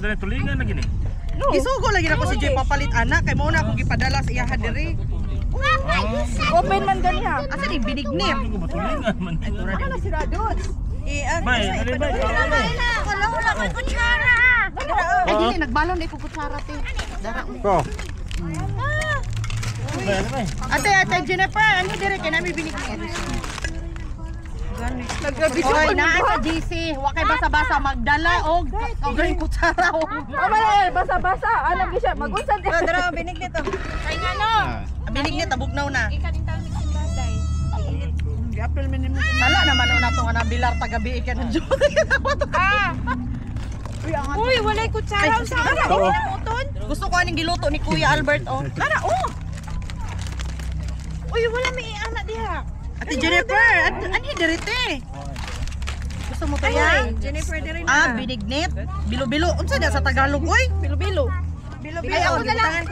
Dali tulingan lagi ni. Isugo lagi na ko si Joy papalit anak kay mo na akong gipadala sa iya diri. Open man gani ha. Asa ni binignip? Ako ba tulingan man? Ay tura Ano din. sila doon? Bay, dali bay. Wala may kutsara. Ay dili nagbalon na ikukutsara te. Dara. Ko. Bay. Ate Jennifer, ano dire kay nami binignip? Nagbibidyo na sa GC, wa kay basa-basa magdala og galing kutsara og. Ama basa-basa. Ano siya? Magunsan din. Dara binig nito. Kay ngano? Binig nito bugnaw na. Ikanin tayo mixing bagay. Gapel minimo. Sala naman na to nga bilar tagabi ka na Joy. Uy, walay kutsara sa Oo. Gusto ko aning giluto ni Kuya Albert oh. Kana Uy, wala may anak diha. Ate Jennifer, ani dirite? Gusto mo kaya? Jennifer dire na. Binignit. Bilo-bilo. Unsa na sa Tagalog oy? Bilo-bilo. Ay, ako na lang.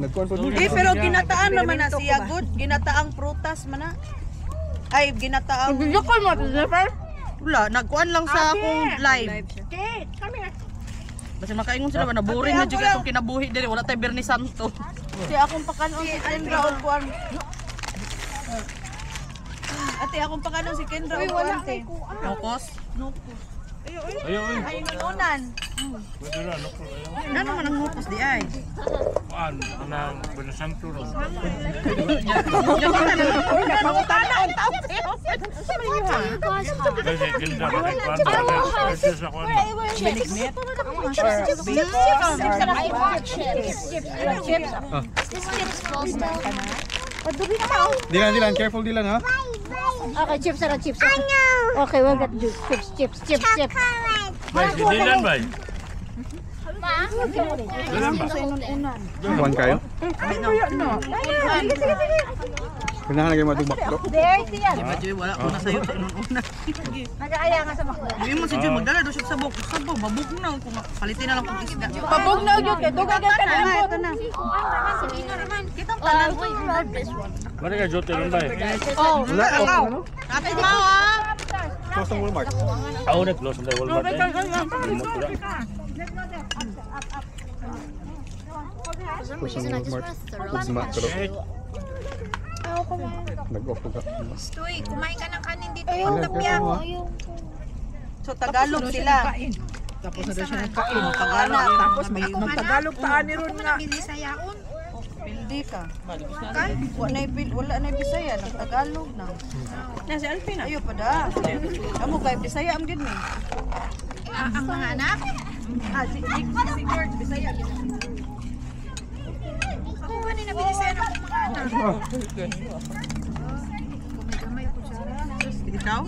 Nagkuhan po dito. Pero ginataan naman na siya good. Ginataang prutas man na. Ay, ginataang Bidyo mo, Jennifer. Wala, nagkuan lang sa akong live. Kate, come here. Basta makaingon sila ba na boring na jud itong kinabuhi diri wala tay Bernie Santo. siya akong pakanon si Kendra o kuan. Ate akong pakanon si Kendra o kuan. Nokos. Ayo ay. Ay, nunan. Pwede ra no. Ano naman ang nokos di ay? Kuan nang binasanto ro. Kasi ganda ba kay kuan ba? Kasi sa kuan. Binignit. Dilan, careful Dilan ha. Okay, chips na chips. Okay, we'll get chips. Bay, si Dilan bay. Dilan ba? Kuhan kayo? Kailangan lagi matubak to. There, siya. Di ba Joy wala ko na sayo sa una. Nag-aaya nga sa makla. Di mo si Joy magdala do siya sa sabog. Sabog babog na kung palitin na lang kung isda. Pabog na yun kay dugay ka na. Ito na. Kitang tanan ko yung Mari ka jote ron bay. Oh, Wala. Oh. Ate Mau ah. Close ng Walmart. Ako na close na Walmart. Close ng Walmart. Goods Mart. Nag-off ka. Stoy, kumain ka ng kanin dito. So Tagalog sila. Tapos na daw siya nagkain. Tagalog. Tapos magtagalog taan ni ron nga. Pildi ka. Wala na Bisaya, nagtagalog na. Na si Alpina. Ayo pa da. Amo kay Bisaya am gid ni. Ang mga anak. Si George Bisaya. Ako kanina binisaya na akong mga anak. Ikaw?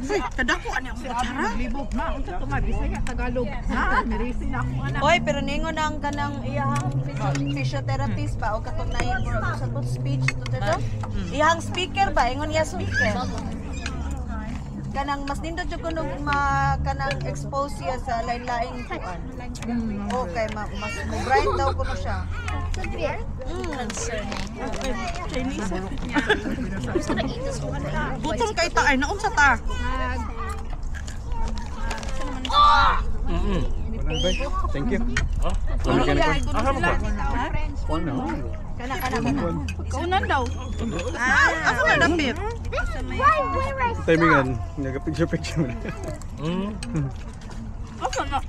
Uy, kadako ani ang kutsara. Libog ma, unsa to Bisaya Tagalog. Ha, mirisi na akong anak. Oy, pero ningon ang kanang iyang physiotherapist ba o katong naing sa speech to dito. Iyang speaker ba? Ingon iya speaker. Kanang mas nindot jud kuno kanang expose siya sa lain-laing kuan. Okay, mas mo bright daw kuno siya. Gutom kay ta ay naunsa ta. Thank you. Oh. Asa mo ba? Kuhan na. Kaunan daw. Asa man dapit? Timingan. Nag-picture.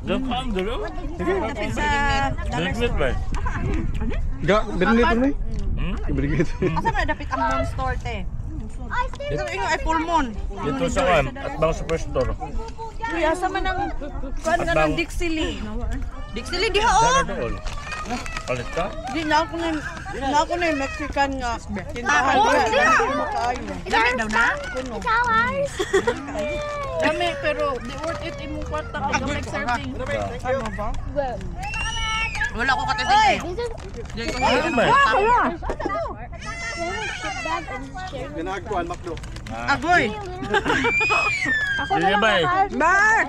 Dapat dulu. Dapit sa Daglit bay. Ga, binili ito na eh. Binili ito. asa man dapit ang Moon Store te? Ito ingon ay full moon. Dito sa kan at bang superstore. Uy, asa man ang kuan nga ng Dixie Dixili diha oh. Dara doon. Palit ka? Di na ako na yung Mexican nga tindahan. Dami daw na. Dami pero di worth it imong kwarta kay gamay serving. Ano ba? Wala ko katising. Di ko Ano ba? Ginagawa, Macdo. Agoy. Sige bay. Bye.